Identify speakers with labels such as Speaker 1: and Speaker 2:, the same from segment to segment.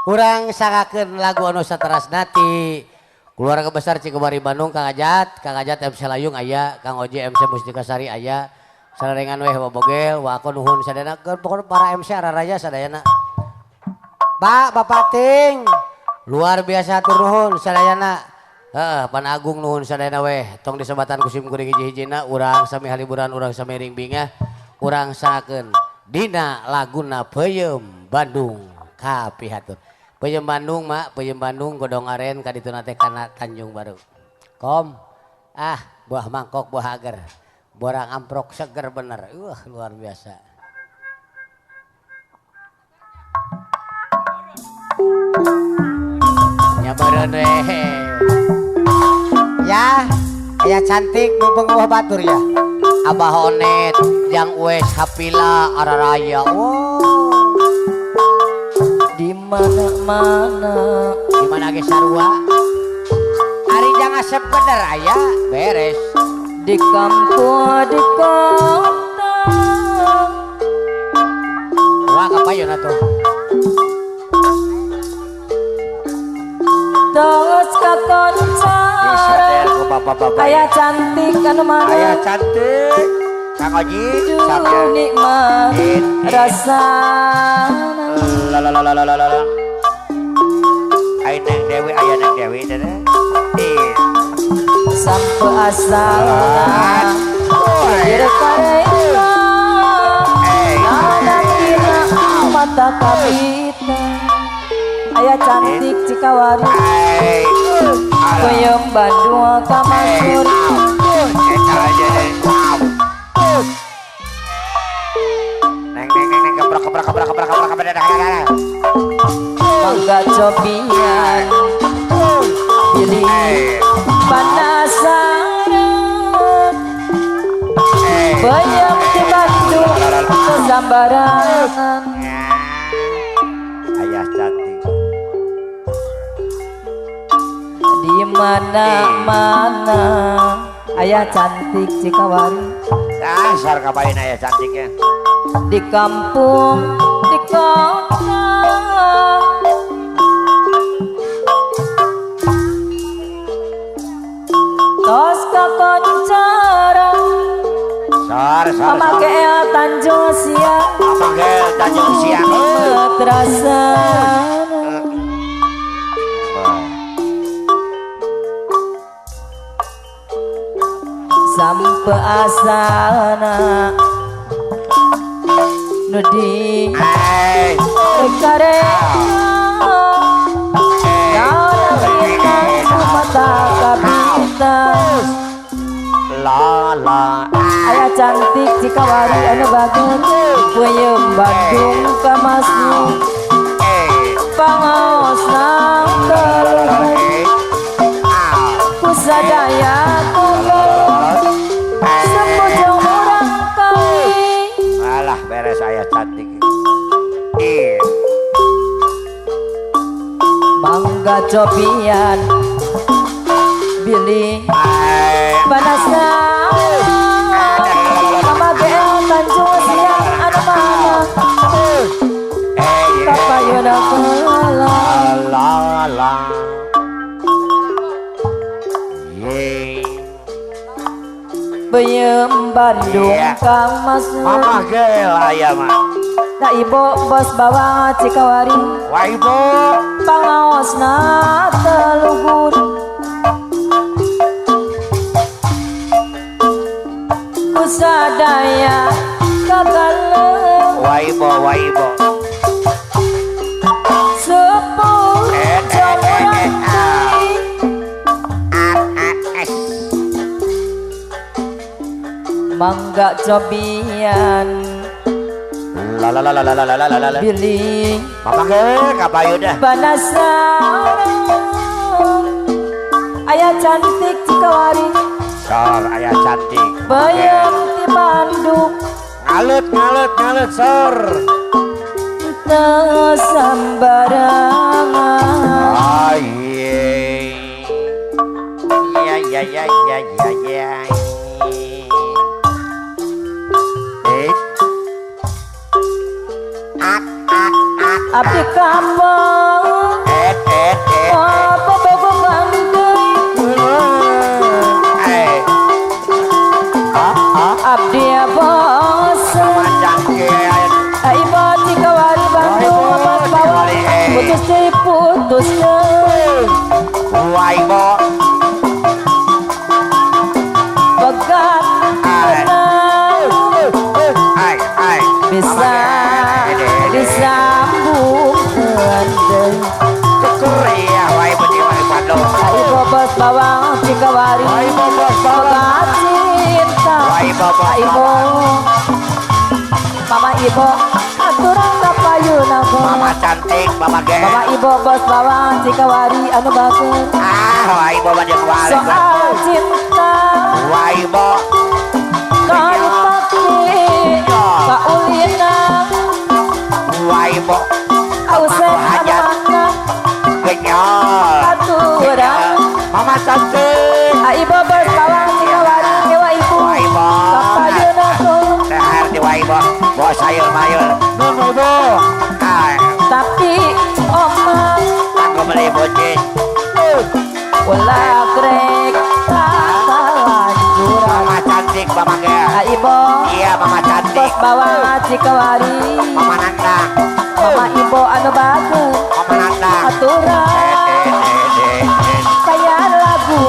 Speaker 1: Urang sangakeun lagu anu saterasna ti keluarga besar Cikebari Bandung. Kang Ajat MC Layung aya, Kang Oji MC Mustika Sari aya, sararengan weh Bogel, wa aku nuhun sadayana pokoknya para MC araraya sadayana. Bapak Ting luar biasa tur nuhun sadayana. Pan Agung nuhun sadayana weh tong disebatan kusim kuring hiji-hijina urang sami haliburan urang sami ringbingah urang sangakeun dina laguna Peuyeum Bandung kapihatur. Peuyeum Bandung mak, Peuyeum Bandung godong aren kadituna teh kana Tanjung Baru. Kom. Buah mangkok, buah agar. Borang amprok seger bener. Luar biasa. Nyabareun we. Ya, aya cantik nu penguah batur ya. Abah Onet, Jang Wes Hapila Araraya.
Speaker 2: Di mana-mana
Speaker 1: di mana ge sarua ari jang asep bener aya beres
Speaker 2: di kampung di kota
Speaker 1: wah kapayeuna tuh
Speaker 2: terus kakoncara aya cantik anu mana
Speaker 1: aya cantik Kang Oji
Speaker 2: sampai nikmat rasa
Speaker 1: Aya Neng Dewi
Speaker 2: sampai asal dirkarena nana kira mata kabita aya cantik Cikawari Peuyeum Bandung kamasur
Speaker 1: Neng kebrak
Speaker 2: mangga cobian pilih panasaran Peuyeum di Bandung sesambarangan
Speaker 1: ayah cantik
Speaker 2: di mana-mana ayah cantik Cikawari
Speaker 1: dasar kapain ayah cantiknya
Speaker 2: di kampung di kota tos kakoncara pamake Tanjung Siang terasa sampai asana nudi karena mata kabita aya cantik Cikawari anu bagus Peuyeum Bandung kamasuk pangaosna teuleung kusadaya kumpul sepujung urang kali
Speaker 1: alah beres ayah cantik
Speaker 2: mangga cobian bilih panasna pamage Tanjung Siang anu mana kapayuna
Speaker 1: la
Speaker 2: Peuyeum Bandung kamasuk
Speaker 1: mama gel aya mah
Speaker 2: da ibu bos bawa Cikawari
Speaker 1: wah ibu
Speaker 2: pangaosna teluhur kusadaya kabaleung
Speaker 1: wah ibu
Speaker 2: sepuh jomurang mangga cobian bilih
Speaker 1: mama gel kapayu dah
Speaker 2: panasaran aya cantik Cikawari
Speaker 1: sor ayah cantik
Speaker 2: Peuyeum di Bandung
Speaker 1: ngalut sor
Speaker 2: teu sambarangan
Speaker 1: ya
Speaker 2: abdi kampung Terus diputuskan
Speaker 3: Wah ibu
Speaker 2: pegat tenang
Speaker 3: Hai
Speaker 2: bisa disambungkan deui.
Speaker 3: Syukur ya wah ibu di Bandung
Speaker 2: Ai bobos bawang Cikawari
Speaker 3: Wah ibu bos
Speaker 2: pegat cinta.
Speaker 3: Wah ibu bos
Speaker 2: Ai ibu Mama ibu aturan kapayuna
Speaker 3: Mama cantik Mama ge
Speaker 2: Mama ibu bos bawang Cikawari anu bagus
Speaker 3: wah ibu banyak balik
Speaker 2: soal cinta
Speaker 3: wah ibu
Speaker 2: kali pake kaulina
Speaker 3: wah ibu
Speaker 2: ausep
Speaker 3: hajat
Speaker 2: anak
Speaker 3: genyol
Speaker 2: aturan
Speaker 3: Mama cantik
Speaker 2: ai bobos bawang Cikawari nyewa ibu
Speaker 3: wah ibu
Speaker 2: kapayuna tolong
Speaker 3: sehat di wah ibu bawa sayur mayur nun ibu
Speaker 2: tapi omah
Speaker 3: aku beli bucin
Speaker 2: ulah grek lanjuran
Speaker 3: Mama cantik Mama ge
Speaker 2: ai ibu
Speaker 3: iya Mama cantik
Speaker 2: bos bawang Cikawari
Speaker 3: Mama nandang
Speaker 2: mama ibu anu bagus
Speaker 3: Mama nandang
Speaker 2: aturan kayak lagu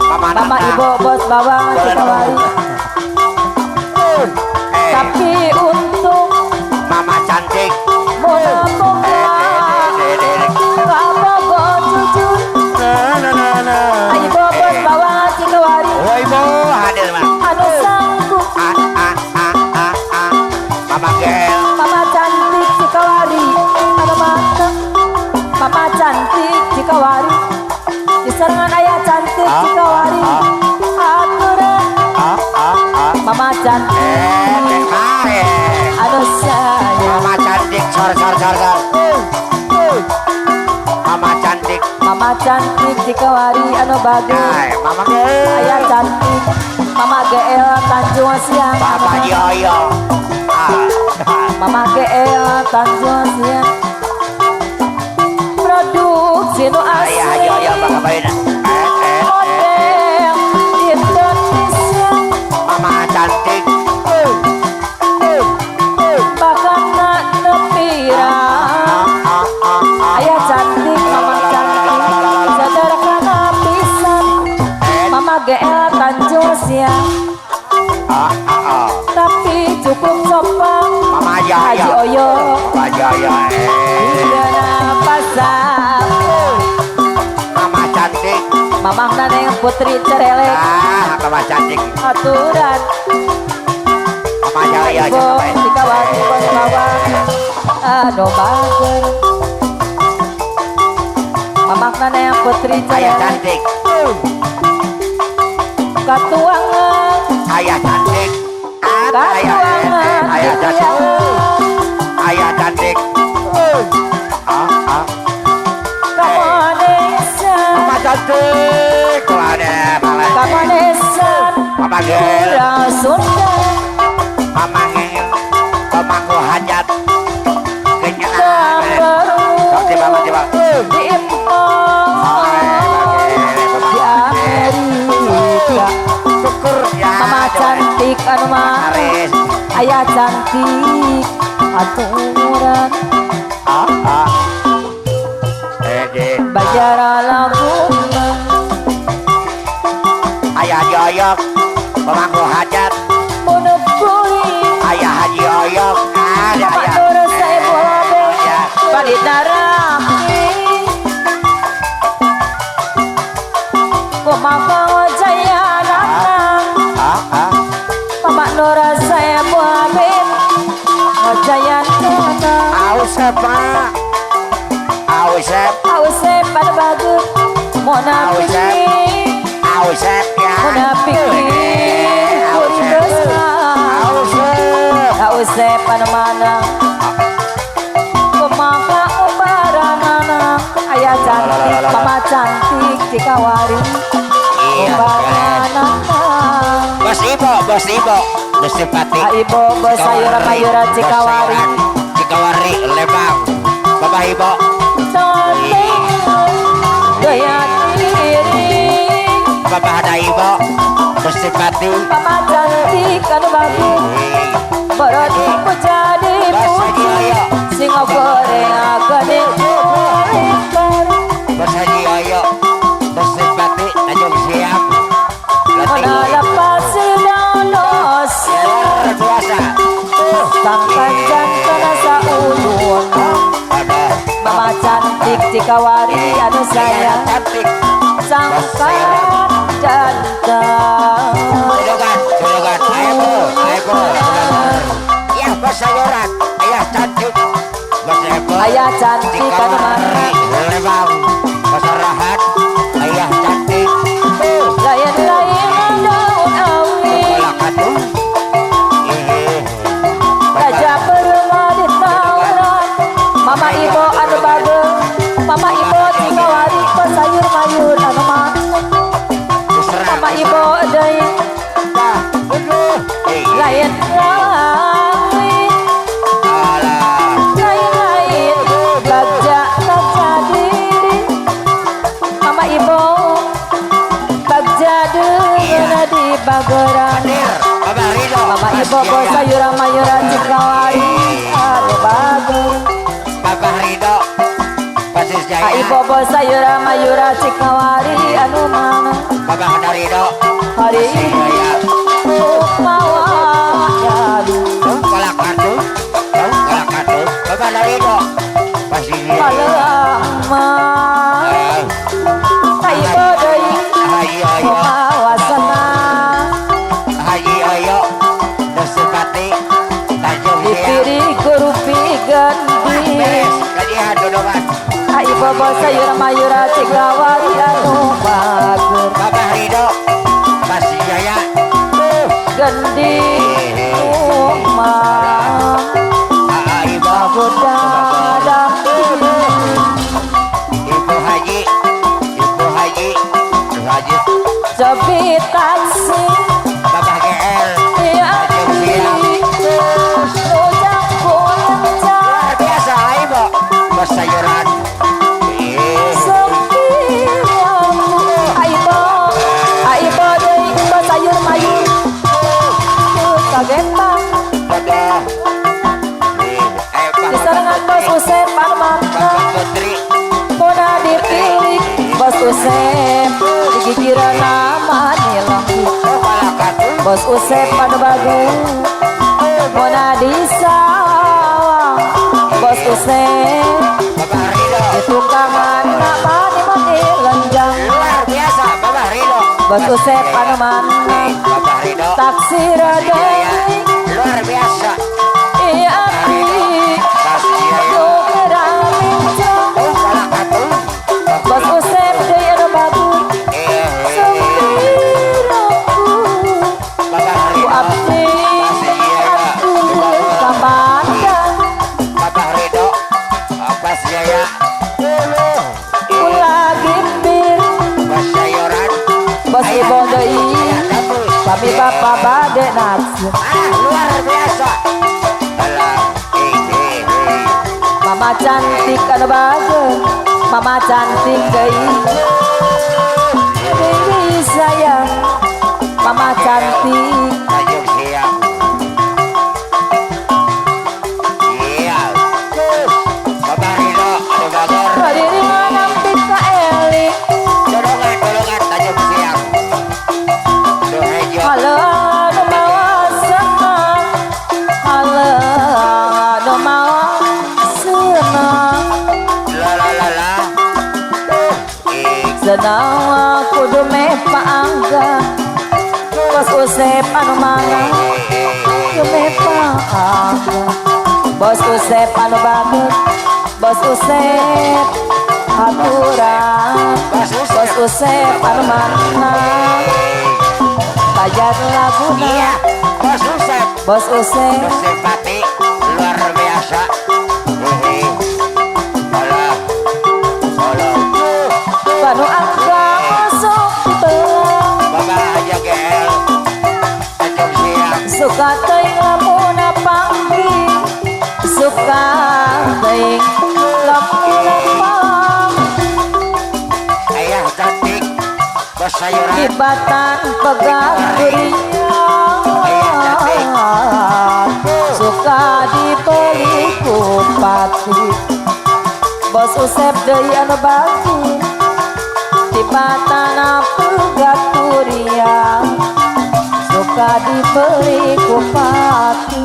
Speaker 3: Mama
Speaker 2: mama
Speaker 3: nandang
Speaker 2: ibu bos bawang Cikawari tapi untung
Speaker 3: Mama cantik
Speaker 2: moga-moga kabogo jujur ai ibu bos bawang Cikawari
Speaker 3: wah ibu hadir Mak
Speaker 2: anu sanggup
Speaker 3: Mama gel
Speaker 2: mama cantik Cikawari anu mateng mama cantik Cikawari diserangan ayah cantik Cikawari aturan mama cantik anu sayang
Speaker 3: Mama cantik sor Mama cantik
Speaker 2: mama cantik Cikawari anu bagus
Speaker 3: Mama gel
Speaker 2: ayah cantik mama GL Tanjung Siang
Speaker 3: Papa yoyo
Speaker 2: mama GL Tanjung Siang produksi nu
Speaker 3: ayah yoyo
Speaker 2: asli
Speaker 3: Bang Baina
Speaker 2: model Indonesia
Speaker 3: Mama cantik
Speaker 2: bahkan nak nepirang ayah cantik mama cantik saudara kana pisan mama GL Tanjung Siang tapi cukup sopan
Speaker 3: Mama
Speaker 2: Haji
Speaker 3: yoyo
Speaker 2: Oyo
Speaker 3: Mama yoyo
Speaker 2: Hidana pasar
Speaker 3: Mama cantik
Speaker 2: Mamah Naneng Putri Cerelek
Speaker 3: Mama cantik
Speaker 2: aturan
Speaker 3: Mama yoyo
Speaker 2: ibu Cikawari bos bawang anu bager Mamah Naneng Putri
Speaker 3: ayah
Speaker 2: Cerelek
Speaker 3: cantik
Speaker 2: katuangan
Speaker 3: ayah cantik
Speaker 2: katuangan
Speaker 3: ayah cantik ayah cantik
Speaker 2: Kamonesan
Speaker 3: Mama cantik kalau ada malah
Speaker 2: Kamonesan
Speaker 3: Mama gel
Speaker 2: Kurang Sunda
Speaker 3: Mama ngel Mamaku hajat kenyang coba coba
Speaker 2: diimpor di Amerika
Speaker 3: syukur ya
Speaker 2: mama cantik anu mah
Speaker 3: Aris
Speaker 2: ayah cantik aturan bajara laguna
Speaker 3: ayah joyok Mamaku hajat
Speaker 2: menepui
Speaker 3: ayah haji oyok ada
Speaker 2: Pak
Speaker 3: ayah
Speaker 2: Nur saya bobe
Speaker 3: ayah
Speaker 2: padidarami kumaka jaya nanang Mama Nur saya bobe jaya nanang
Speaker 3: Ausep Pak Ausep
Speaker 2: Ausep pada bagus Monapiki
Speaker 3: Ausep ya
Speaker 2: Monapiki Kuri dosa Ausep pada mana Kumaka ubaranana Ayah cantik Mama cantik Cikawari Ubaranana
Speaker 3: Bos Ibo Nusipati
Speaker 2: Ibu bos sayur-mayuran Cikawari
Speaker 3: Cikawari Lembang Bapak Ibu
Speaker 2: Gaya diri
Speaker 3: Bapak ada Ibu Nusipati
Speaker 2: Mama cantik anu bagus Berarti ku jadi putri Singa goreng agane mama cantik Cikawari anu sayang
Speaker 3: cantik.
Speaker 2: sangkaran jantan
Speaker 3: Jologan, ayo bu. Iya bos sayuran, ayah cantik. Bos Eko,
Speaker 2: ayah cantik anu mana
Speaker 3: Lembang, bos Rahat, ayah cantik.
Speaker 2: lain-lain daun awi
Speaker 3: Kolak atuh.
Speaker 2: raja berumah di tauran mama ibu anu bageng mama ibu Cikawari sayur mayur anu mana mama ibu deui lain-lain lain-lain bagja diri mama ibu bagja deuna di bageran mama ibu bawa sayuran mayuran Cikawari anu bageng
Speaker 3: Bapak Rido, Basis Jaya.
Speaker 2: ibu bawa sayuran mayuran Cikawari anu mana
Speaker 3: Bapak Rido,
Speaker 2: hari ini
Speaker 3: Jaya.
Speaker 2: mawa jadi
Speaker 3: Kolak atuh, Bapak Rido, Basis Jaya.
Speaker 2: palama ibu deui
Speaker 3: Haji Ayo,
Speaker 2: wasana
Speaker 3: Haji Ayo, Desupati, Tanjung Jaya.
Speaker 2: dipiri guru pigandi
Speaker 3: Beres, kajian dodongan.
Speaker 2: ibu bawa sayuran mayuran Cikawari anu bager
Speaker 3: Bapak Rido, Basis Jaya.
Speaker 2: gendi rumah
Speaker 3: Ibu,
Speaker 2: budadang
Speaker 3: Ibu Haji,
Speaker 2: sepi taksi
Speaker 3: Bapak GL.
Speaker 2: ya ujang pulang
Speaker 3: Luar biasa, Ibu. Bos sayuran.
Speaker 2: sepi aibo deui bos sayur mayur kaget bang
Speaker 3: Dadah.
Speaker 2: disarengan bos Usep Parmanta
Speaker 3: Bapak Putri.
Speaker 2: Mona dipilih bos Usep digigiran nama nilang bos Usep anu bagus Mona disawang bos Usep
Speaker 3: Bapak Rido.
Speaker 2: di tunggangan nama di lenjang
Speaker 3: Luar biasa, Bapak Rido.
Speaker 2: bos Usep anu mana
Speaker 3: Bapak Rido.
Speaker 2: taksi
Speaker 3: Jaya.
Speaker 2: radai
Speaker 3: Luar biasa.
Speaker 2: iya api
Speaker 3: Kasih Jaya.
Speaker 2: lu keramincang
Speaker 3: Kolak atuh.
Speaker 2: bos Usep deui anu bagus
Speaker 3: Bapak
Speaker 2: ku
Speaker 3: Rido.
Speaker 2: abdi
Speaker 3: Kasih Jaya.
Speaker 2: kamandang
Speaker 3: Bapak Rido. Bos Jaya.
Speaker 2: ulah gimbir
Speaker 3: Bos sayuran.
Speaker 2: bos ibu deui
Speaker 3: Dapur.
Speaker 2: kami bapak bade nasi
Speaker 3: Luar biasa. Alah.
Speaker 2: mama cantik anu bagus mama cantik deui deui sayang mama cantik
Speaker 3: Tanjung Siang. Iya. Bapak Rido. Ada bagor.
Speaker 2: hadiri ngampi ka Eli
Speaker 3: Dolongan Tanjung Siang. Duh hejo.
Speaker 2: halo anu mawa senang halo anu mawa senang
Speaker 3: La.
Speaker 2: senang kudu meh paangga bos Usep anu mana kudu meh paangga bos Usep anu bagus bos Usep haturan bos Usep anu mana bajar laguna
Speaker 3: Iya. Bos Usep.
Speaker 2: bos Usep
Speaker 3: Bos simpati. Luar biasa. Alah.
Speaker 2: panu angga masuk belang
Speaker 3: Bapak aja GL. Tanjung Siang.
Speaker 2: suka teuing lamun panggih suka teuing lamun panggih
Speaker 3: Ayah cantik. Bos sayuran.
Speaker 2: Kibatan pegang durian suka dibeli kupati bos Usep deui anu bagus Kibatan pegang durian suka dibeli kupati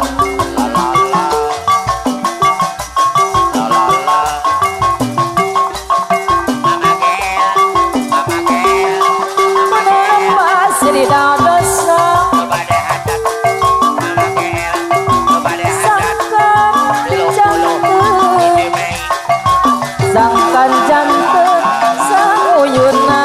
Speaker 2: kan janten samuyuna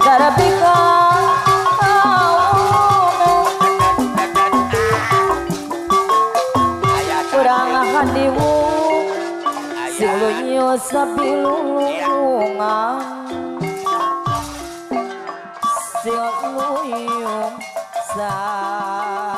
Speaker 2: Darabika kurang handiwu sing lunyo sabilungan sing lunyo sabilungan